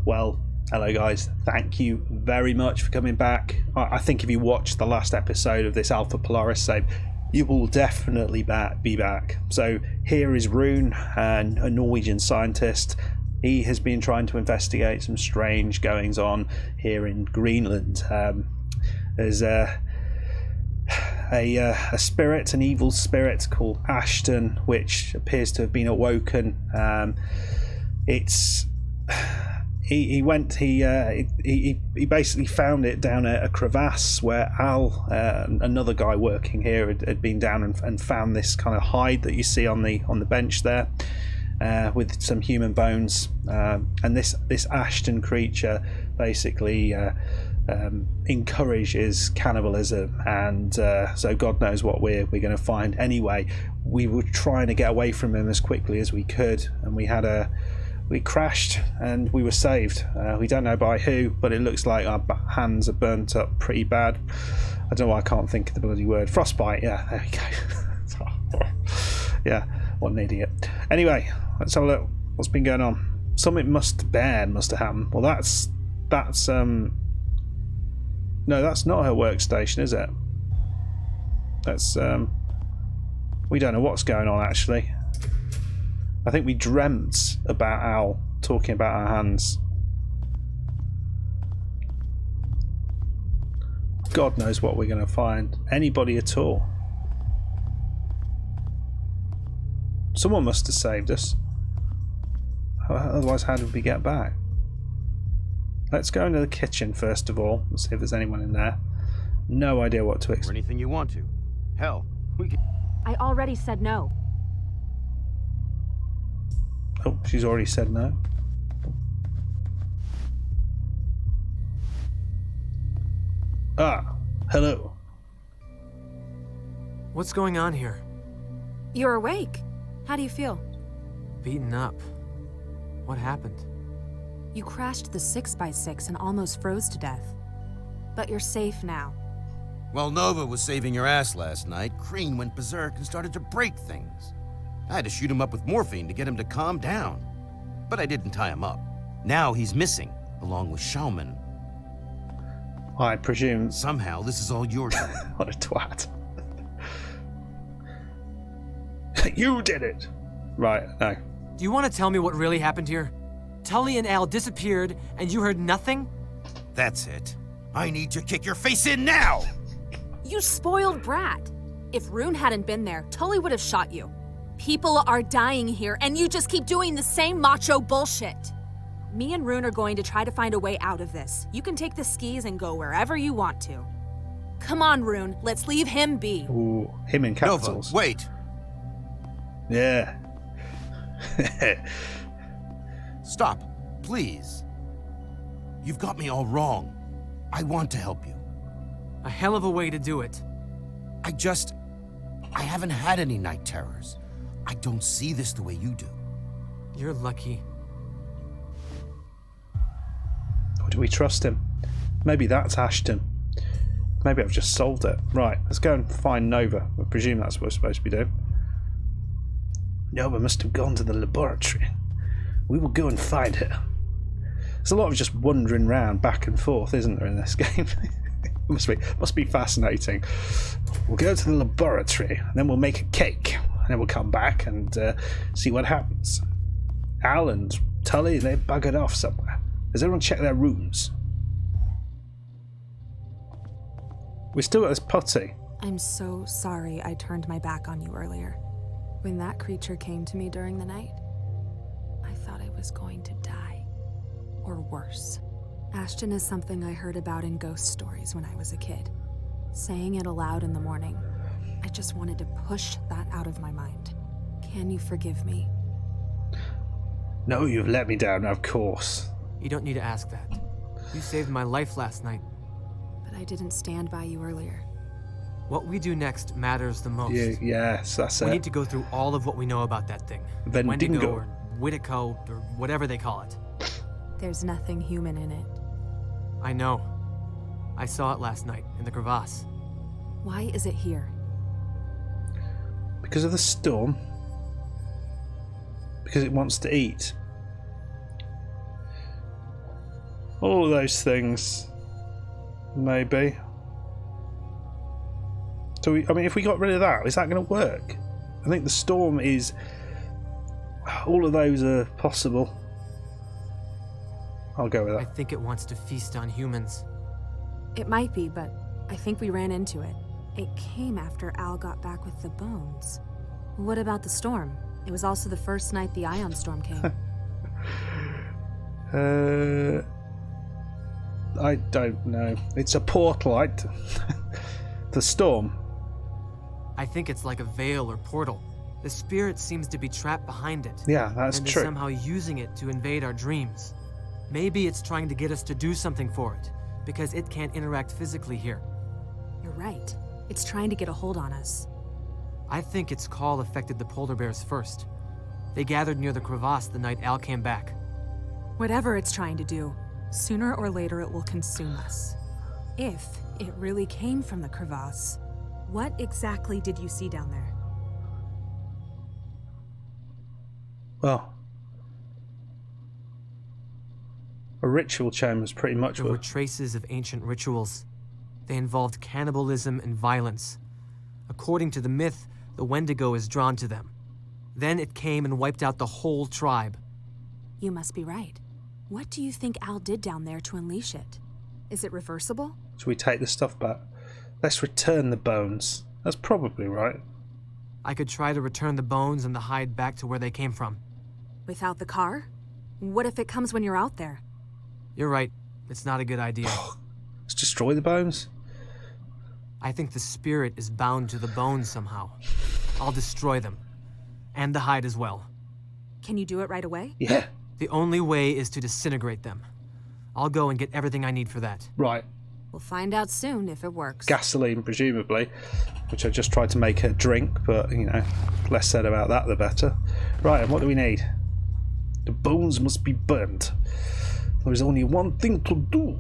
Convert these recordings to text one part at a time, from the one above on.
Well, hello guys, thank you very much for coming back. I think if you watched the last episode of this Alpha Polaris save, you will definitely be back. So here is Rune, a Norwegian scientist. He has been trying to investigate some strange goings on here in Greenland. There's a spirit, an evil spirit called Ashten, which appears to have been awoken. He basically found it down a crevasse where Al, another guy working here, had been down and found this kind of hide that you see on the bench there, with some human bones. And this Ashten creature basically encourages cannibalism, and so God knows what we're going to find. Anyway, we were trying to get away from him as quickly as we could, and we crashed and we were saved. We don't know by who, but it looks like our hands are burnt up pretty bad. I don't know why I can't think of the bloody word. Frostbite, yeah, there we go. Yeah, what an idiot. Anyway, let's have a look. What's been going on? Something bad must have happened. Well, that's no, that's not her workstation, is it? That's we don't know what's going on actually. I think we dreamt about Al talking about our hands. God knows what we're going to find. Anybody at all. Someone must have saved us. Otherwise, how did we get back? Let's go into the kitchen first of all and see if there's anyone in there. No idea what to expect. Or anything you want to. Hell, we can... I already said no. Oh, she's already said no. Ah, hello. What's going on here? You're awake. How do you feel? Beaten up. What happened? You crashed the 6x6 and almost froze to death. But you're safe now. While Nova was saving your ass last night, Green went berserk and started to break things. I had to shoot him up with morphine to get him to calm down. But I didn't tie him up. Now he's missing, along with Schaumann. I presume... Somehow this is all your doing. What a twat. You did it! Right, no. Do you want to tell me what really happened here? Tully and Al disappeared, and you heard nothing? That's it. I need to kick your face in now! You spoiled brat. If Rune hadn't been there, Tully would have shot you. People are dying here, and you just keep doing the same macho bullshit. Me and Rune are going to try to find a way out of this. You can take the skis and go wherever you want to. Come on, Rune, let's leave him be. Ooh, him in capitals. Nova, wait! Yeah. Stop, please. You've got me all wrong. I want to help you. A hell of a way to do it. I haven't had any night terrors. I don't see this the way you do. You're lucky. Or do we trust him? Maybe that's Ashten. Maybe I've just solved it. Right, let's go and find Nova. I presume that's what we're supposed to be doing. Nova must have gone to the laboratory. We will go and find her. There's a lot of just wandering around back and forth, isn't there, in this game? must be fascinating. We'll go to the laboratory, and then we'll make a cake, and then we'll come back and see what happens. Al and Tully, they buggered off somewhere. Has everyone checked their rooms? We still got this putty. I'm so sorry I turned my back on you earlier. When that creature came to me during the night, I thought I was going to die. Or worse. Ashten is something I heard about in ghost stories when I was a kid. Saying it aloud in the morning, I just wanted to push that out of my mind. Can you forgive me? No, you've let me down, of course. You don't need to ask that. You saved my life last night. But I didn't stand by you earlier. What we do next matters the most. Yes, that's it. We need to go through all of what we know about that thing. Wendigo or Whitico or whatever they call it. There's nothing human in it. I know. I saw it last night in the crevasse. Why is it here? Because of the storm. Because it wants to eat. All of those things. Maybe. So, I mean, if we got rid of that, is that going to work? I think the storm is... All of those are possible. I'll go with that. I think it wants to feast on humans. It might be, but I think we ran into it. It came after Al got back with the bones. What about the storm? It was also the first night the ion storm came. I don't know. It's a portal. The storm. I think it's like a veil or portal. The spirit seems to be trapped behind it. Yeah, that's and true. is somehow using it to invade our dreams. Maybe it's trying to get us to do something for it, because it can't interact physically here. You're right. It's trying to get a hold on us. I think its call affected the polar bears first. They gathered near the crevasse the night Al came back. Whatever it's trying to do, sooner or later it will consume us. If it really came from the crevasse, what exactly did you see down there? Well, a ritual chamber is pretty much There were traces of ancient rituals. They involved cannibalism and violence. According to the myth, the Wendigo is drawn to them. Then it came and wiped out the whole tribe. You must be right. What do you think Al did down there to unleash it? Is it reversible? Should we take the stuff back? Let's return the bones. That's probably right. I could try to return the bones and the hide back to where they came from. Without the car? What if it comes when you're out there? You're right. It's not a good idea. Let's destroy the bones. I think the spirit is bound to the bones somehow. I'll destroy them. And the hide as well. Can you do it right away? Yeah. The only way is to disintegrate them. I'll go and get everything I need for that. Right. We'll find out soon if it works. Gasoline, presumably, which I just tried to make her drink, but, you know, less said about that, the better. Right, and what do we need? The bones must be burnt. There is only one thing to do.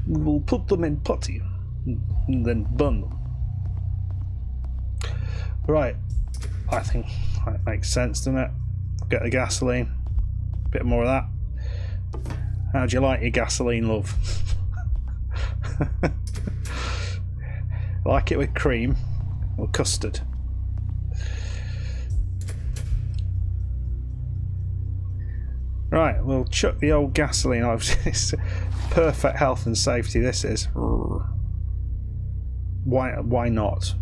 We will put them in putty and then burn them. Right, I think that makes sense, doesn't it? Get the gasoline, a bit more of that. How do you like your gasoline, love? Like it with cream or custard? Right, we'll chuck the old gasoline over. It's perfect health and safety, this is. Why not?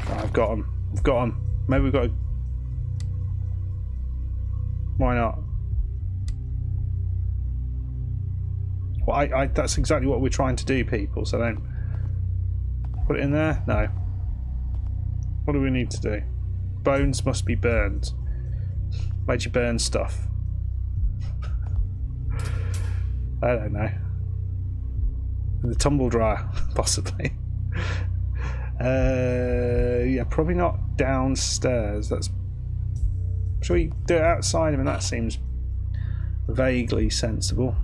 Right, I've got them. I've got them. Maybe we've got to... Why not? Well, that's exactly what we're trying to do, people, so don't... Put it in there? No. What do we need to do? Bones must be burned. Why'd you burn stuff? I don't know. The tumble dryer, possibly. Yeah, probably not downstairs. That's. Shall we do it outside? I mean, that seems vaguely sensible.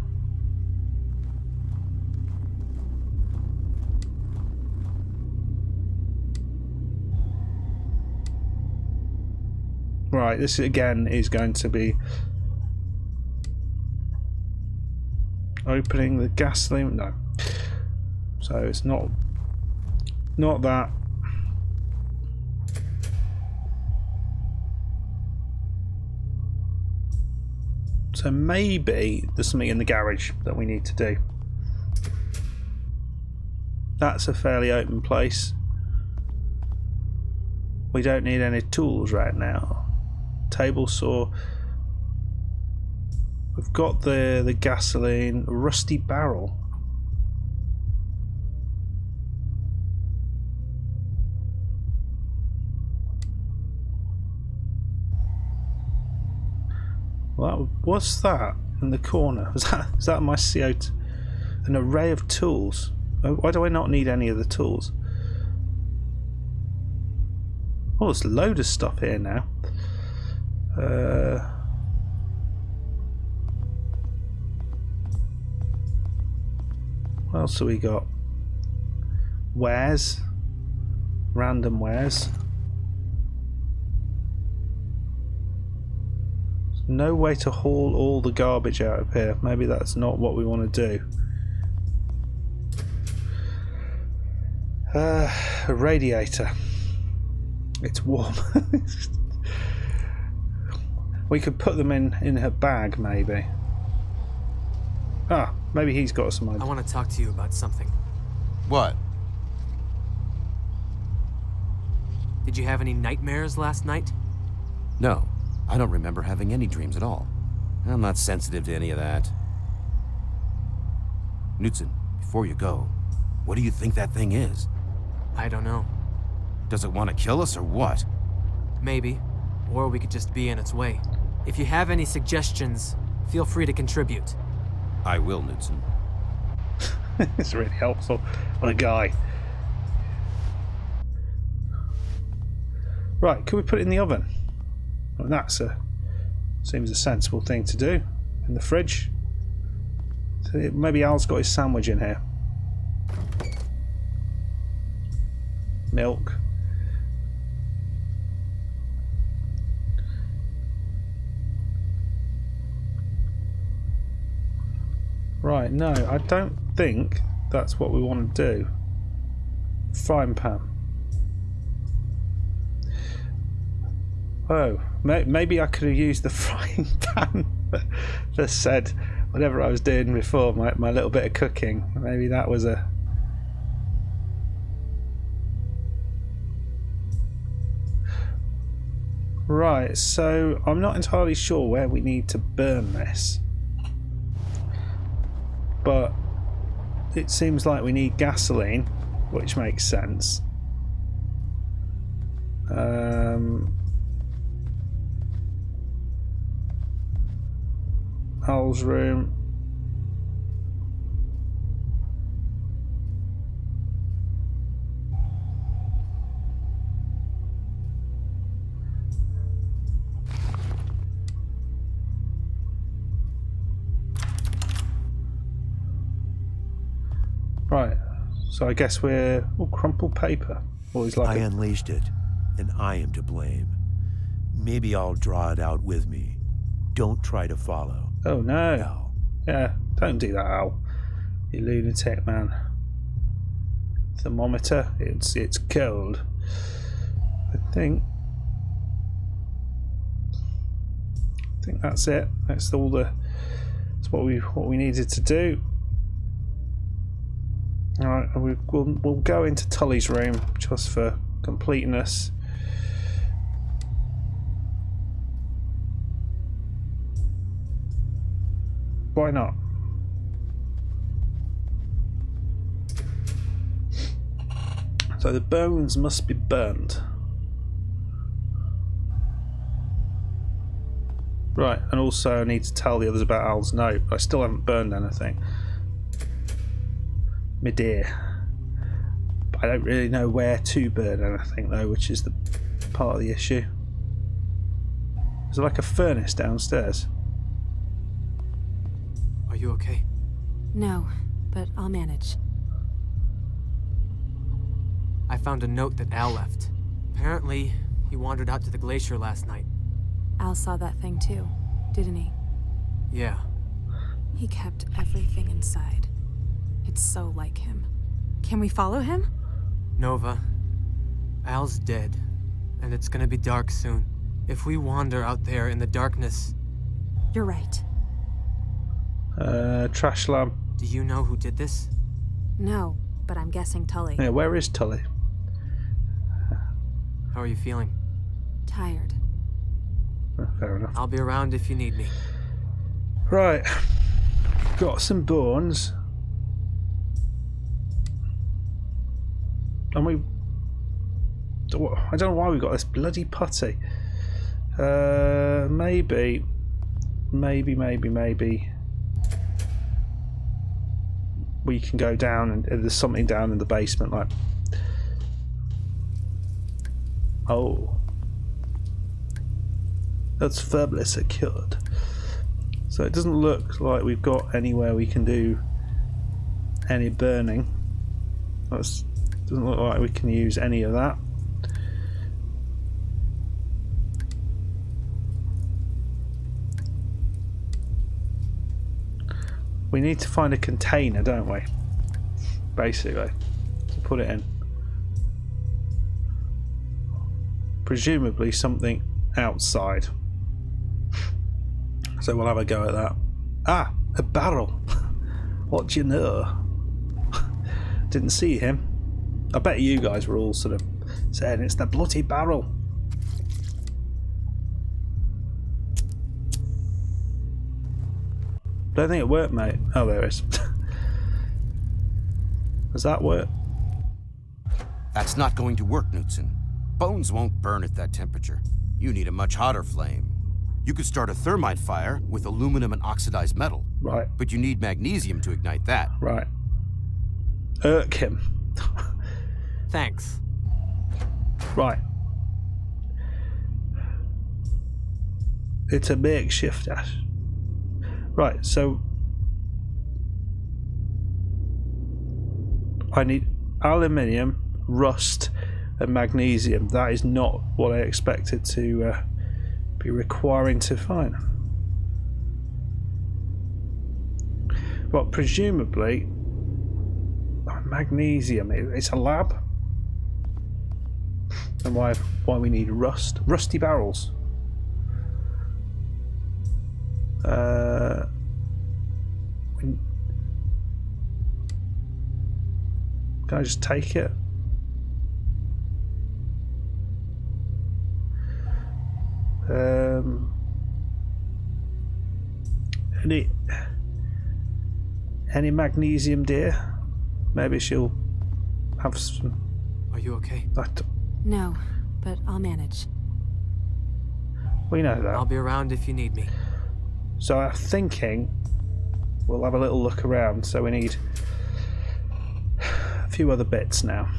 Right, this again is going to be opening the gasoline. No, so it's not that. So maybe there's something in the garage that we need to do. That's a fairly open place. We don't need any tools right now. Table saw. We've got the gasoline, rusty barrel. Well, what's that in the corner? Is that my CO2? An array of tools. Why do I not need any of the tools? Oh, there's a load of stuff here now. What else have we got? Wares. Random wares. No way to haul all the garbage out of here. Maybe that's not what we want to do. A radiator. It's warm. We could put them in her bag, maybe. Ah, maybe he's got some idea. I want to talk to you about something. What? Did you have any nightmares last night? No, I don't remember having any dreams at all. I'm not sensitive to any of that. Knudsen, before you go, what do you think that thing is? I don't know. Does it want to kill us or what? Maybe. Or we could just be in its way. If you have any suggestions, feel free to contribute. I will, Knudsen. It's really helpful. What a guy. Right, could we put it in the oven? Well, that's seems a sensible thing to do. In the fridge. So maybe Al's got his sandwich in here. Milk. Right, no, I don't think that's what we want to do. Frying pan. Oh, maybe I could have used the frying pan that said whatever I was doing before, my little bit of cooking. Maybe that was a... Right, so I'm not entirely sure where we need to burn this. But it seems like we need gasoline, which makes sense. Al's room. Right, so I guess we're... Oh, crumpled paper. Always like I unleashed it, and I am to blame. Maybe I'll draw it out with me. Don't try to follow. Oh no. Al. Yeah, don't do that, Al. You lunatic, man. Thermometer, it's cold. I think that's it. That's all that's what we needed to do. Alright, we'll go into Tully's room just for completeness. Why not? So the bones must be burned. Right, and also I need to tell the others about Al's note. I still haven't burned anything. My dear. But I don't really know where to burn anything though, which is the part of the issue. Is there like a furnace downstairs? Are you okay? No, but I'll manage. I found a note that Al left. Apparently, he wandered out to the glacier last night. Al saw that thing too, didn't he? Yeah. He kept everything inside. It's so like him. Can we follow him? Nova, Al's dead, and it's gonna be dark soon. If we wander out there in the darkness... You're right. Trash lamp. Do you know who did this? No, but I'm guessing Tully. Yeah, where is Tully? How are you feeling? Tired. Fair enough. I'll be around if you need me. Right. Got some bones. And I don't know why we got this bloody putty. Maybe we can go down and there's something down in the basement, like... Oh. That's firmly secured. So it doesn't look like we've got anywhere we can do any burning. Doesn't look like we can use any of that. We need to find a container, don't we? Basically, to put it in. Presumably something outside. So we'll have a go at that. Ah, a barrel. What do you know? Didn't see him. I bet you guys were all sort of saying it's the bloody barrel. Don't think it worked, mate. Oh, there it is. Does that work? That's not going to work, Knudsen. Bones won't burn at that temperature. You need a much hotter flame. You could start a thermite fire with aluminum and oxidized metal. Right. But you need magnesium to ignite that. Right. Irk him. Thanks. Right. It's a makeshift, Ash. Right, so I need aluminium, rust, and magnesium. That is not what I expected to be requiring to find. Well, presumably magnesium. It's a lab, and why we need rust? Rusty barrels. Can I just take it? Any magnesium, dear? Maybe she'll have some. Are you okay? No, but I'll manage. We know that. I'll be around if you need me. So I'm thinking we'll have a little look around. So we need a few other bits now.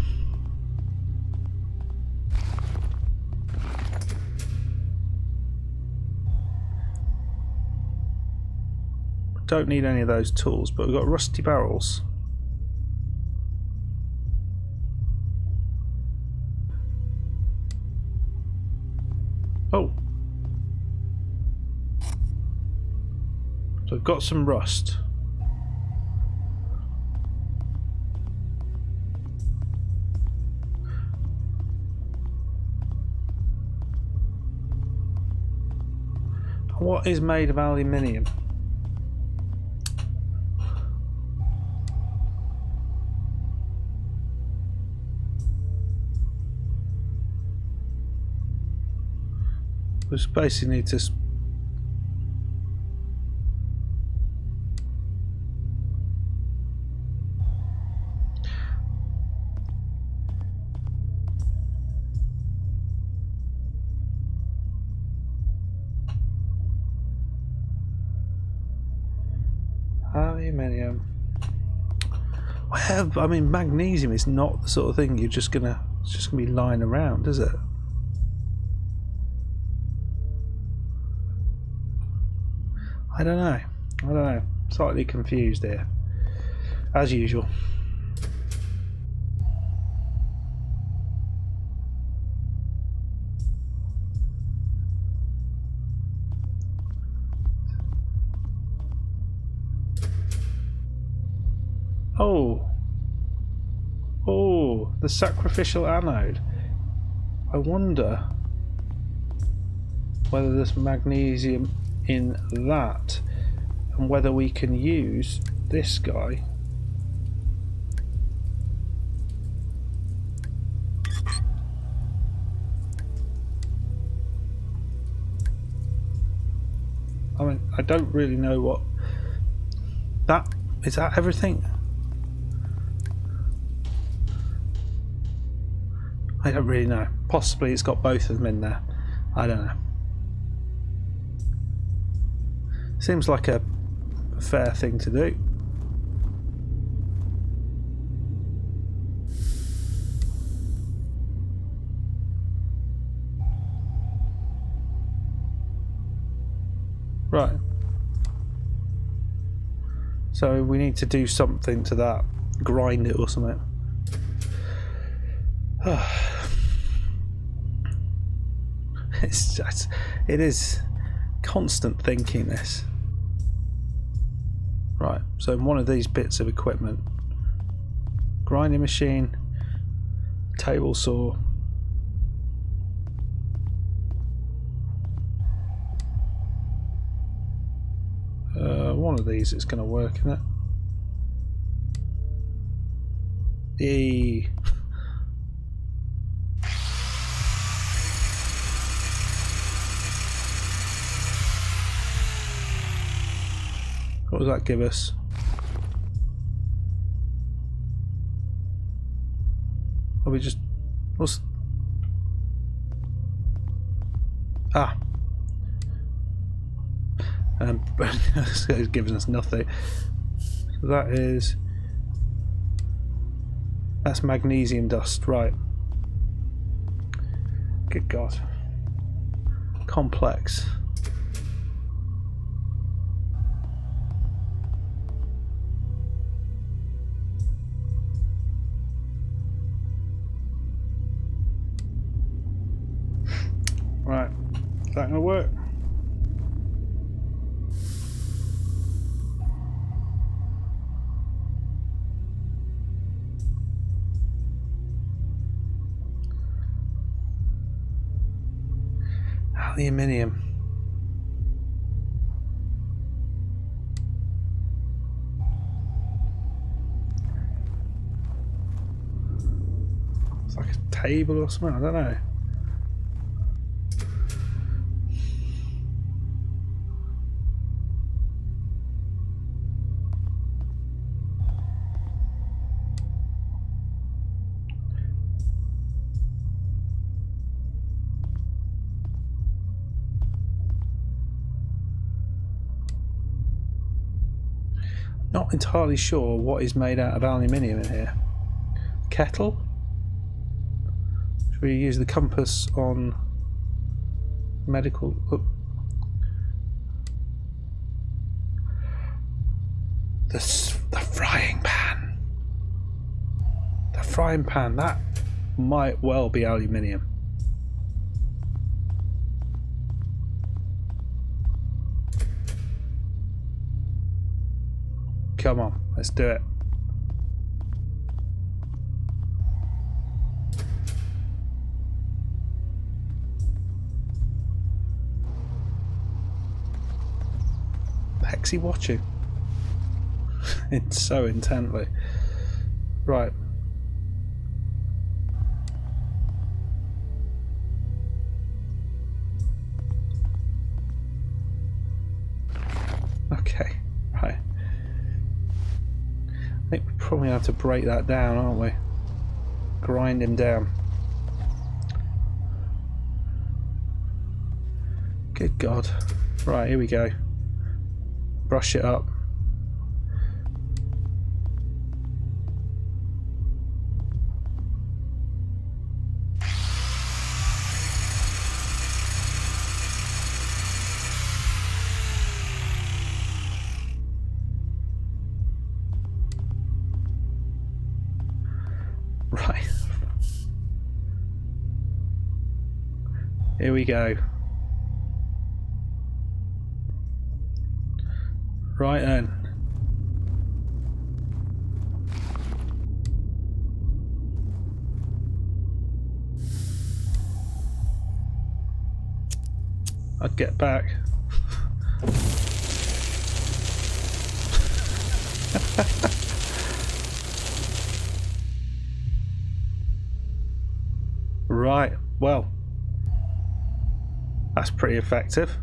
Don't need any of those tools, but we've got rusty barrels. Oh. So I've got some rust. What is made of aluminium? We just basically need to aluminium. Well, I mean, magnesium is not the sort of thing it's just gonna be lying around, is it? I don't know. Slightly confused here, as usual. Oh, the sacrificial anode. I wonder whether there's magnesium in that, and whether we can use this guy . I mean, I don't really know what that is. That everything? I don't really know. Possibly it's got both of them in there. I don't know. Seems like a fair thing to do. Right. So we need to do something to that. Grind it or something. It is constant thinking, this. Right, so one of these bits of equipment. Grinding machine, table saw. One of these is going to work, isn't it? Yay. What does that give us? Are we just... what's... ah. This guy's giving us nothing. So that is... that's magnesium dust, right. Good God. Complex. Right, is that going to work? Aluminium. It's like a table or something, I don't know. Not entirely sure what is made out of aluminium in here. Kettle? Should we use the compass on medical? Oh. The frying pan. The frying pan, that might well be aluminium. Come on, let's do it. The heck's he watching? It's so intently. Right. Okay, right. I think we probably have to break that down, aren't we? Grind him down. Good God. Right, here we go. Brush it up. Right. Here we go. Right then. I'd get back. Right, well, that's pretty effective.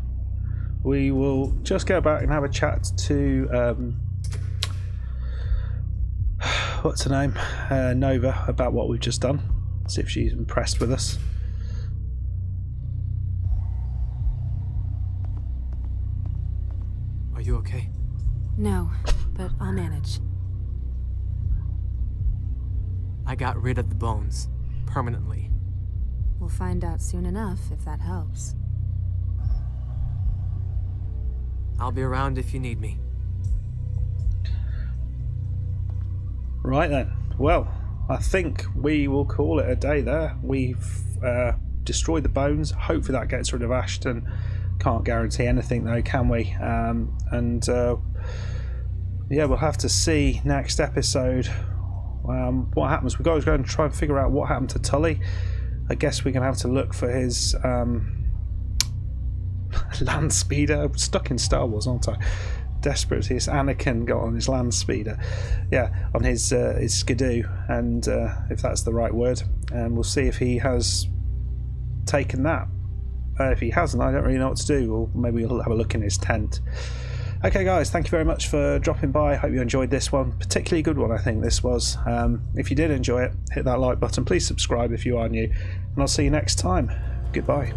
We will just go back and have a chat to what's her name, Nova, about what we've just done. See if she's impressed with us. Are you okay? No, but I'll manage. I got rid of the bones. Permanently. We'll find out soon enough if that helps. I'll be around if you need me. Right then. Well, I think we will call it a day there. We've destroyed the bones. Hopefully that gets rid of Ashten. Can't guarantee anything though, can we? yeah, we'll have to see next episode what happens. We've got to go and try and figure out what happened to Tully. I guess we're going to have to look for his land speeder. I'm stuck in Star Wars, aren't I? Desperate as Anakin got on his land speeder. Yeah, on his skidoo, and if that's the right word. And we'll see if he has taken that. If he hasn't, I don't really know what to do. Or maybe we'll have a look in his tent. Okay guys, thank you very much for dropping by. Hope you enjoyed this one. Particularly good one, I think this was. If you did enjoy it, hit that like button. Please subscribe if you are new. And I'll see you next time. Goodbye.